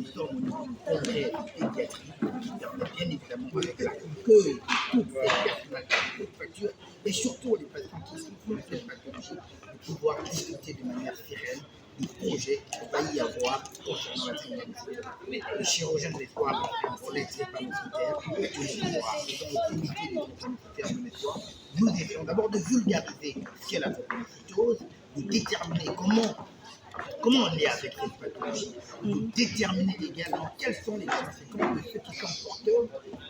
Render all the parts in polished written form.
nous sommes au niveau du congrès de pédiatrie qui permet bien évidemment avec l'accueil de toutes ces personnalités de facture et surtout les patients qui souffrent de cette pathologie de pouvoir discuter de manière sereine du projet qu'il va y avoir concernant la drépanocytose. Le chirurgien de l'espoir pour les drépanocytaires, de pouvoir, dans le comité des drépanocytaires de l'espoir, nous essayons d'abord de vulgariser ce qu'est la drépanocytose, de déterminer comment on est avec cette pathologie, de déterminer également quelles sont les conséquences de ceux qui sont porteurs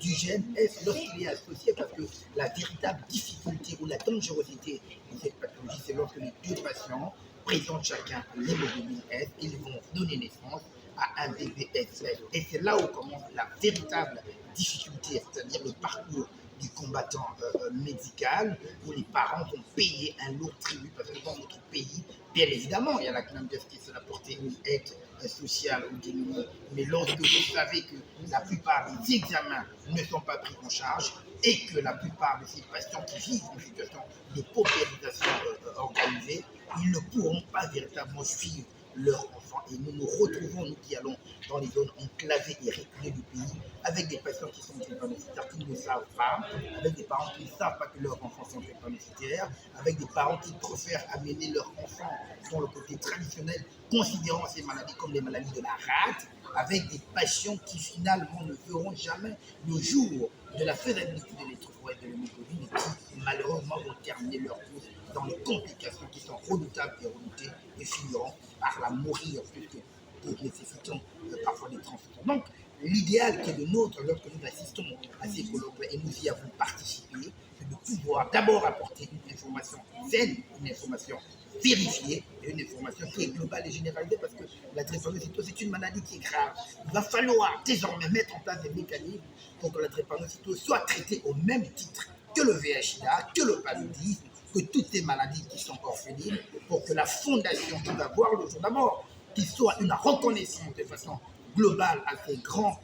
du gène S lorsqu'il est associé, parce que la véritable difficulté ou la dangerosité de cette pathologie, c'est lorsque les deux patients présentent chacun l'hémoglobine S, ils vont donner naissance à un bébé SS. Et c'est là où commence la véritable difficulté, c'est-à-dire le parcours du combattant médical, où les parents vont payer un lourd tribut, parce que dans notre pays, bien évidemment, il y a la clandestinité, qui se apporter une aide sociale ou démunie, mais lorsque vous savez que la plupart des examens ne sont pas pris en charge et que la plupart de ces patients qui vivent en situation de paupérisation organisée, ils ne pourront pas véritablement suivre leurs enfants. Et nous nous retrouvons, nous qui allons dans les zones enclavées et reculées du pays, avec des patients qui sont drépanocytaires qui ne le savent pas, avec des parents qui ne savent pas que leurs enfants sont drépanocytaires, avec des parents qui préfèrent amener leurs enfants dans le côté traditionnel, considérant ces maladies comme des maladies de la rate, avec des patients qui finalement ne verront jamais le jour de la faisabilité de l'électrophorèse de l'hémoglobine et qui malheureusement vont terminer leur course dans les complications qui sont redoutables et redoutées et finiront par la mourir puisque nous nécessitons parfois des transfusions. Donc, l'idéal qui est le nôtre lorsque nous assistons à ces colloques et nous y avons participé, c'est de pouvoir d'abord apporter une information saine, une information vérifiée et une information qui est globale et généralisée parce que la drépanocytose c'est une maladie qui est grave. Il va falloir désormais mettre en place des mécanismes pour que la drépanocytose soit traitée au même titre que le VIH-Sida, que le paludisme, que toutes ces maladies qui sont orphelines, pour que la fondation qui va voir le jour d'abord, qu'il soit une reconnaissance de façon globale à ces grands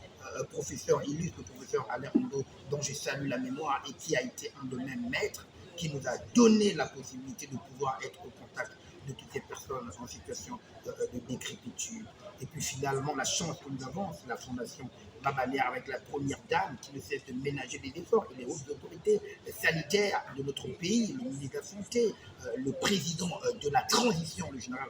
professeurs illustres, le professeur Alain Hondo, dont je salue la mémoire et qui a été un de mes maîtres, qui nous a donné la possibilité de pouvoir être au contact de toutes ces personnes en situation de décrépitude. Et puis finalement, la chance que nous avons, c'est la fondation Babalière avec la première dame qui ne cesse de ménager des efforts et les hautes autorités sanitaires de notre pays, le ministre de la Santé, le président de la transition, le général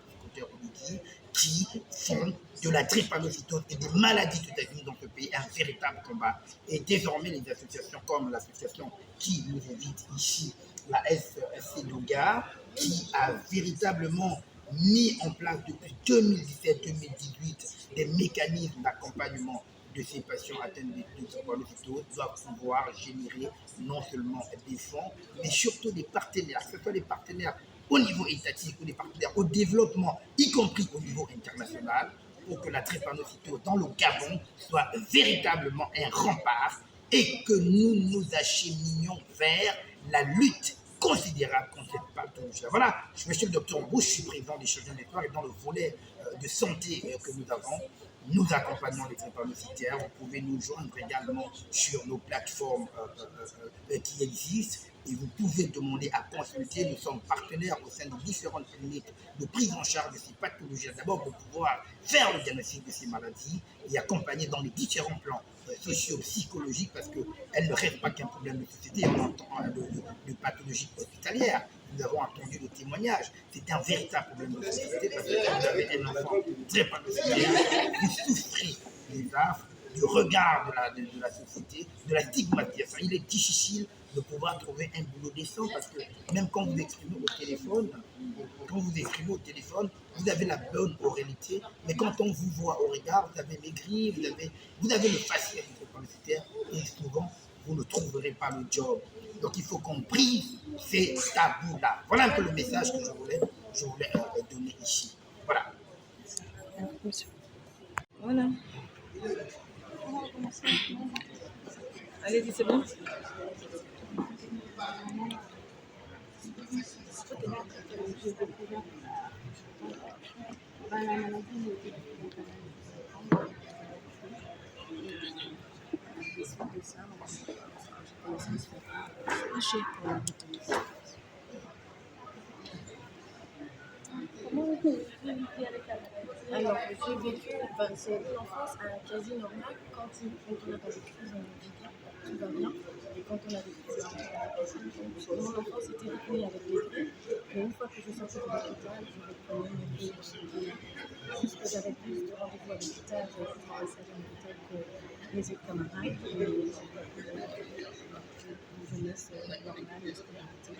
Oudiki, qui font de la drépanocytose et des maladies tétaniques dans ce pays un véritable combat. Et désormais, les associations comme l'association qui nous invite ici, la SC Doga, qui a véritablement mis en place depuis 2017-2018 des mécanismes d'accompagnement de ces patients atteints de drépanocytose, doivent pouvoir générer non seulement des fonds, mais surtout des partenaires, que ce soit des partenaires au niveau étatique ou des partenaires au développement, y compris au niveau international, pour que la drépanocytose dans le Gabon soit véritablement un rempart et que nous nous acheminions vers la lutte considérable contre cette pathologie. Voilà, je suis le docteur Bouche, je suis président des chirurgiens d'Espoir et dans le volet de santé que nous avons, nous accompagnons les drépanocytaires. Vous pouvez nous joindre également sur nos plateformes qui existent et vous pouvez demander à consulter. Nous sommes partenaires au sein de différentes cliniques de prise en charge de ces pathologies. D'abord pour pouvoir faire le diagnostic de ces maladies et accompagner dans les différents plans socio-psychologiques parce qu'elles ne restent pas qu'un problème de société, de pathologie hospitalière. Nous avons entendu le témoignage. C'est un véritable problème de société parce que quand vous avez un enfant très pathologique, vous souffrez des affres, du regard de la société, de la stigmatisation. Il est difficile de pouvoir trouver un boulot décent parce que même quand vous exprimez au téléphone, vous avez la bonne oralité, mais quand on vous voit au regard, vous avez maigri, vous avez le faciès publicitaire et souvent, vous ne trouverez pas le job. Donc, il faut qu'on brise ces tabous-là. Voilà un peu le message que je voulais donner ici. Voilà. Voilà. Allez-y, c'est bon. Alors, j'ai vécu, c'est une enfance quasi normale quand on n'a pas de crise, on vit bien, tout va bien. Et quand on a des crises, on a des crises. Mon enfance était rythmée avec les crises. Mais une fois que je sortais de l'hôpital, je reprenais mes cours de cinéma. Juste que j'avais plus de rendez-vous à l'hôpital, j'avais plus de passages à l'hôpital que mes autres camarades. Et une jeunesse normale, une scolarité.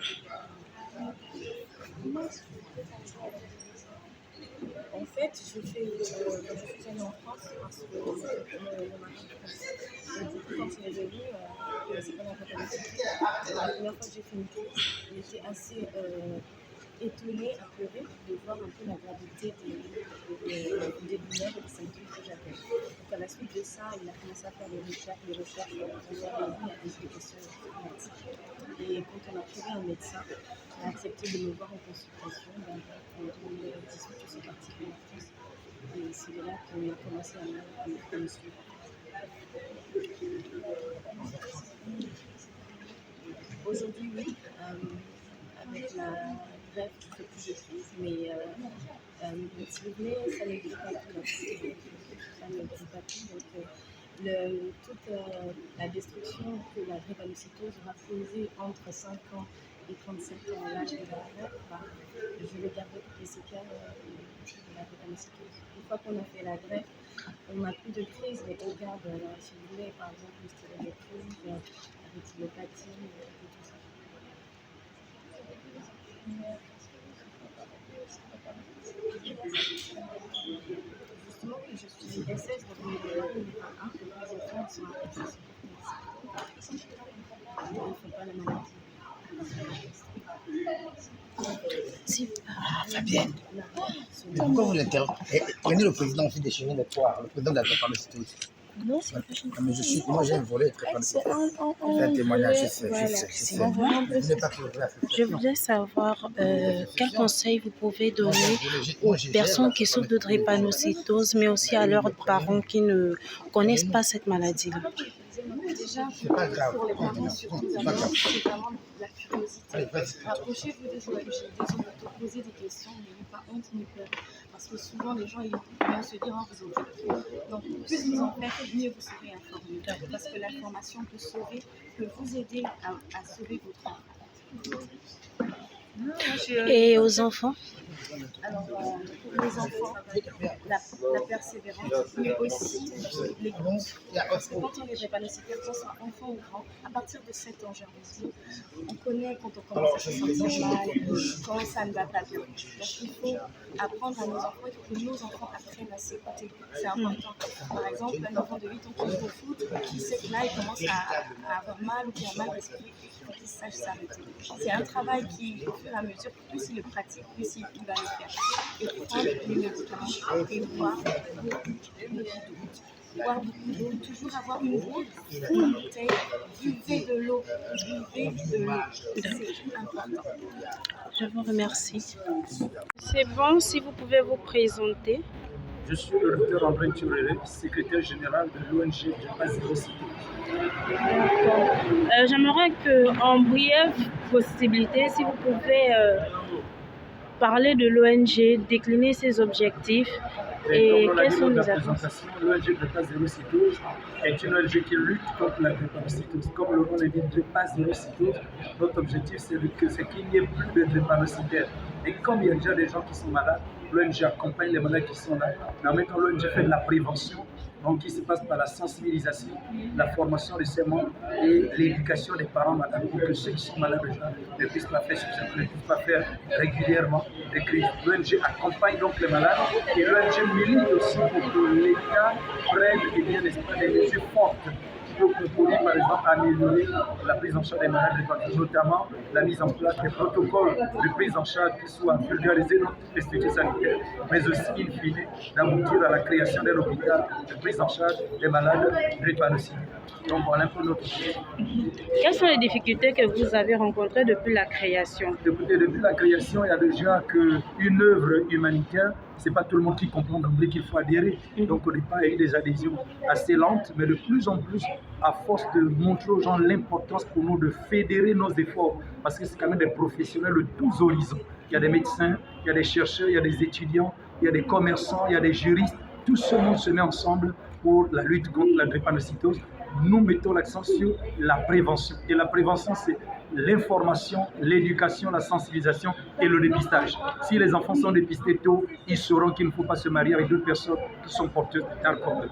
En fait, je suis allée en France parce que le mari et du coup, quand il est venu, c'est pas la catastrophe. La première fois que j'ai fait une crise, il était assez étonné, apeuré de voir un peu la gravité des douleurs et des symptômes que j'avais. Donc à la suite de ça, il a commencé à faire des recherches pour voir des explications informatiques. Et quand on a trouvé un médecin qui a accepté de me voir en consultation, en 2018, je suis partie pour la France. Et c'est de là qu'on a commencé à me suivre. Aujourd'hui, oui, avec la grève, je fais plus de crise, mais si vous voulez, ça ne guérit pas tout. Ça ne guérit pas tout. Donc, toute la destruction que la drépanocytose va causer entre 5 ans et 37 ans à l'âge de la grève, je vais garder toutes les séquelles de la drépanocytose. Une fois qu'on a fait la greffe, on n'a plus de crise, mais on garde, si vous voulez, par exemple, le stylométrie, la rétinopathie et tout ça. Justement, je suis SS, donc le numéro 1, que les enfants sont à SS. Ils ne font pas la maladie. Fabienne, pourquoi vous l'interrompez? Prenez le président aussi des chemins de poire, le président de la drépanocytose. Non, c'est pas chez Moi j'ai un volet très C'est un témoignage, je sais. Je voulais savoir quel conseil vous pouvez donner aux personnes qui souffrent de drépanocytose, mais aussi à leurs parents qui ne connaissent pas cette maladie-là. Déjà, C'est pas grave. pour les parents, surtout, C'est pas d'abord, grave. c'est vraiment la curiosité. Allez, vas-y. Approchez-vous des ONG, posez des questions, n'ayez pas honte ni peur. Parce que souvent, les gens ils vont se dire, oh, vous avez. Donc, plus vous en faites, mieux vous serez informés. Parce que l'information peut vous aider à sauver votre enfant. Et aux enfants? Alors, pour les enfants, la persévérance, mais aussi l'écoute. Parce que quand on est drépanocytaire, qu'on soit enfant ou grand, à partir de 7 ans, j'ai envie de dire, on connaît quand on commence à se sentir mal, quand ça ne va pas bien. Donc, il faut apprendre à nos enfants, il faut que nos enfants apprennent à s'écouter. C'est important. Par exemple, un enfant de 8 ans qui joue au foot, qui sait que là, il commence à avoir mal ou qui a mal respiré, il faut qu'il sache s'arrêter. C'est un travail qui, au fur et à mesure, plus il le pratique, plus il va le faire. Et prendre les médicaments et boire beaucoup d'eau, toujours avoir une bouteille, buvez de l'eau, c'est important. Je vous remercie. C'est bon, si vous pouvez vous présenter. Je suis le docteur André Turele, secrétaire général de l'ONG Drépanocytose. J'aimerais que, en brève possibilité, si vous pouvez parler de l'ONG, décliner ses objectifs et quels sont les actions. L'ONG Drépanocytose est une ONG qui lutte contre la drépanocytose. Comme le nom l'indique, drépanocytose, notre objectif c'est qu'il n'y ait plus de drépanocytaires. Et comme il y a déjà des gens qui sont malades, l'ONG accompagne les malades qui sont là. Mais en même temps, l'ONG fait de la prévention, donc qui se passe par la sensibilisation, la formation des ses membres et l'éducation des parents malades pour que ceux qui sont malades déjà ne puissent pas faire régulièrement des crises. L'ONG accompagne donc les malades et l'ONG milite aussi pour que l'État prenne des mesures fortes qui peuvent concourir par exemple à améliorer la prise en charge des malades, notamment la mise en place des protocoles de prise en charge qui soient vulgarisés dans toutes les structures sanitaires, mais aussi, in fine, d'aboutir à la création d'un hôpital de prise en charge des malades drépanocytaires. Donc voilà un peu notre objectif. Quelles sont les difficultés que vous avez rencontrées depuis la création? Écoutez, depuis la création, il y a déjà qu'une œuvre humanitaire, ce n'est pas tout le monde qui comprend d'emblée qu'il faut adhérer. Donc au départ, il y a eu des adhésions assez lentes, mais de plus en plus, à force de montrer aux gens l'importance pour nous de fédérer nos efforts, parce que c'est quand même des professionnels de tous horizons. Il y a des médecins, il y a des chercheurs, il y a des étudiants, il y a des commerçants, il y a des juristes. Tout ce monde se met ensemble pour la lutte contre la drépanocytose. Nous mettons l'accent sur la prévention. Et la prévention, c'est l'information, l'éducation, la sensibilisation et le dépistage. Si les enfants sont dépistés tôt, ils sauront qu'il ne faut pas se marier avec d'autres personnes qui sont porteuses d'un problème.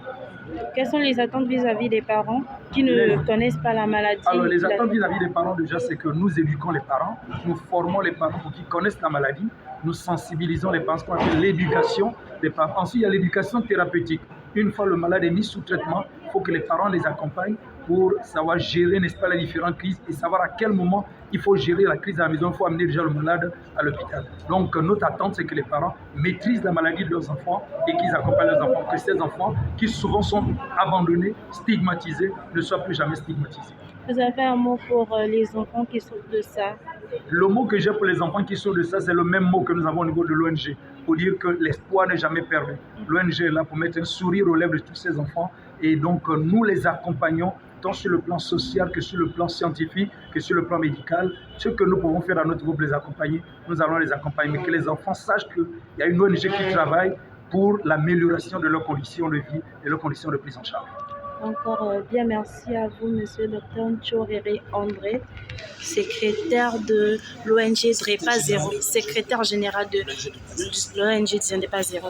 Quelles sont les attentes vis-à-vis des parents qui ne connaissent pas la maladie? Alors, les attentes vis-à-vis des parents, déjà, c'est que nous éduquons les parents, nous formons les parents pour qu'ils connaissent la maladie, nous sensibilisons les parents, ce qu'on appelle l'éducation des parents. Ensuite, il y a l'éducation thérapeutique. Une fois le malade est mis sous traitement, il faut que les parents les accompagnent pour savoir gérer, n'est-ce pas, les différentes crises et savoir à quel moment il faut gérer la crise à la maison, il faut amener déjà le malade à l'hôpital. Donc, notre attente, c'est que les parents maîtrisent la maladie de leurs enfants et qu'ils accompagnent leurs enfants, que ces enfants, qui souvent sont abandonnés, stigmatisés, ne soient plus jamais stigmatisés. Vous avez un mot pour les enfants qui souffrent de ça? Le mot que j'ai pour les enfants qui souffrent de ça, c'est le même mot que nous avons au niveau de l'ONG, pour dire que l'espoir n'est jamais perdu. L'ONG est là pour mettre un sourire aux lèvres de tous ces enfants et donc nous les accompagnons tant sur le plan social que sur le plan scientifique, que sur le plan médical. Ce que nous pouvons faire à notre niveau pour les accompagner, nous allons les accompagner. Mais que les enfants sachent qu'il y a une ONG qui travaille pour l'amélioration de leurs conditions de vie et leurs conditions de prise en charge. Encore bien merci à vous, Monsieur Dr Ntchorere André, secrétaire de l'ONG DREPA 0, secrétaire général de l'ONG DREPA 0.